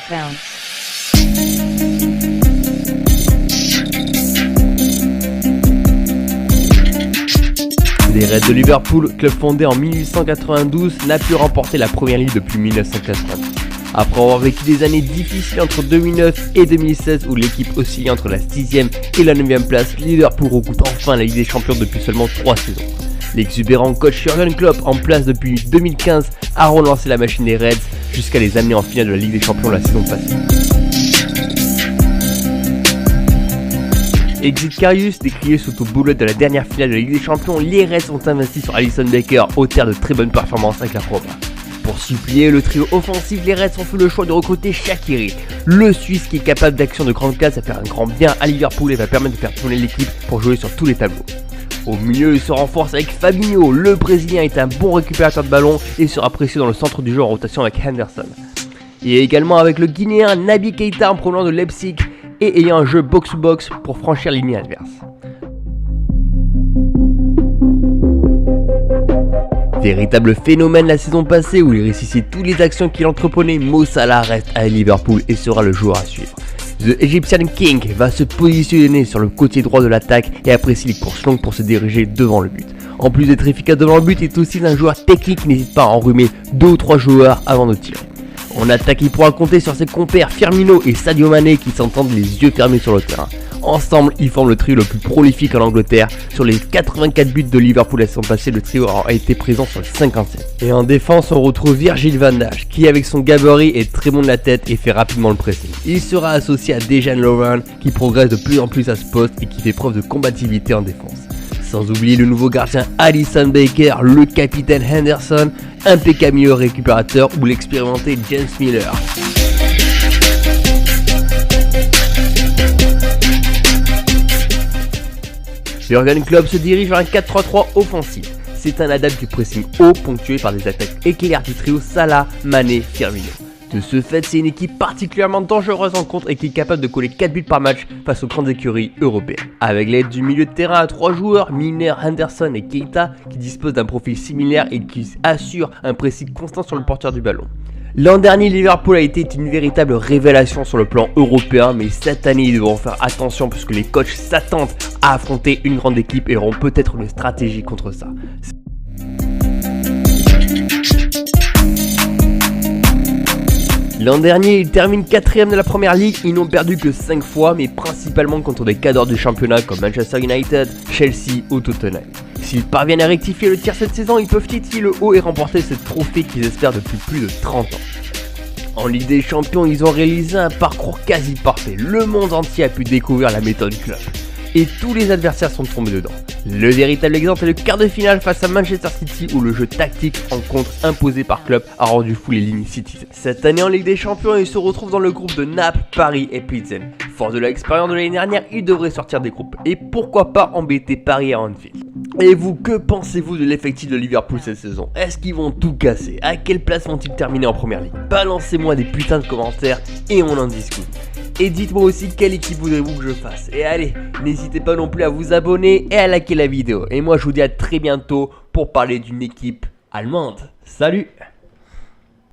Bounce. Les Reds de Liverpool, club fondé en 1892, n'a pu remporter la première ligue depuis 1990. Après avoir vécu des années difficiles entre 2009 et 2016 où l'équipe oscillait entre la 6ème et la 9ème place, Liverpool recoupe enfin la Ligue des Champions depuis seulement 3 saisons. L'exubérant coach Jürgen Klopp, en place depuis 2015, a relancé la machine des Reds jusqu'à les amener en finale de la Ligue des Champions la saison passée. Exit Karius, décrié sous aux boulettes de la dernière finale de la Ligue des Champions, les Reds ont investi sur Alisson Becker au terme de très bonnes performances avec la Roma. Pour supplier le trio offensif, les Reds ont fait le choix de recruter Shaqiri, le Suisse qui est capable d'actions de grande classe à faire un grand bien à Liverpool et va permettre de faire tourner l'équipe pour jouer sur tous les tableaux. Au milieu, il se renforce avec Fabinho, le Brésilien est un bon récupérateur de ballon et sera précieux dans le centre du jeu en rotation avec Henderson. Et également avec le Guinéen Naby Keita en provenant de Leipzig et ayant un jeu box-to-box pour franchir les lignes adverses. Véritable phénomène la saison passée où il réussit toutes les actions qu'il entreprenait, Mo Salah reste à Liverpool et sera le joueur à suivre. The Egyptian King va se positionner sur le côté droit de l'attaque et apprécie les courses longues pour se diriger devant le but. En plus d'être efficace devant le but, il est aussi un joueur technique qui n'hésite pas à enrhumer 2 ou 3 joueurs avant de tirer. En attaque, il pourra compter sur ses compères Firmino et Sadio Mané qui s'entendent les yeux fermés sur le terrain. Ensemble, ils forment le trio le plus prolifique en Angleterre. Sur les 84 buts de Liverpool la saison passée, le trio a été présent sur le 57. Et en défense, on retrouve Virgil van Dijk qui avec son gabarit est très bon de la tête et fait rapidement le pressing. Il sera associé à Dejan Lovren qui progresse de plus en plus à ce poste et qui fait preuve de combativité en défense. Sans oublier le nouveau gardien Alisson Becker, le capitaine Henderson, impeccable milieu récupérateur ou l'expérimenté James Miller. Jürgen Klopp se dirige vers un 4-3-3 offensif. C'est un adepte du pressing haut ponctué par des attaques éclairées du trio Salah, Mané, Firmino. De ce fait, c'est une équipe particulièrement dangereuse en contre et qui est capable de coller 4 buts par match face aux grandes écuries européennes. Avec l'aide du milieu de terrain à 3 joueurs, Milner, Henderson et Keita, qui disposent d'un profil similaire et qui assurent un pressing constant sur le porteur du ballon. L'an dernier, Liverpool a été une véritable révélation sur le plan européen, mais cette année, ils devront faire attention puisque les coachs s'attendent à affronter une grande équipe et auront peut-être une stratégie contre ça. L'an dernier, ils terminent 4ème de la première ligue, ils n'ont perdu que 5 fois, mais principalement contre des cadors du championnat comme Manchester United, Chelsea ou Tottenham. S'ils parviennent à rectifier le tir cette saison, ils peuvent titiller le haut et remporter ce trophée qu'ils espèrent depuis plus de 30 ans. En Ligue des Champions, ils ont réalisé un parcours quasi parfait. Le monde entier a pu découvrir la méthode Klopp. Et tous les adversaires sont tombés dedans. Le véritable exemple est le quart de finale face à Manchester City où le jeu tactique en contre imposé par Klopp a rendu fou les lignes Citizens. Cette année en Ligue des Champions, ils se retrouvent dans le groupe de Naples, Paris et Pilsen. Fort de l'expérience de l'année dernière, ils devraient sortir des groupes. Et pourquoi pas embêter Paris à Anfield. Et vous, que pensez-vous de l'effectif de Liverpool cette saison? Est-ce qu'ils vont tout casser? À quelle place vont-ils terminer en première ligue? Balancez-moi des putains de commentaires et on en discute. Et dites-moi aussi quelle équipe voudrez-vous que je fasse. Et allez, n'hésitez pas non plus à vous abonner et à liker la vidéo. Et moi je vous dis à très bientôt pour parler d'une équipe allemande. Salut!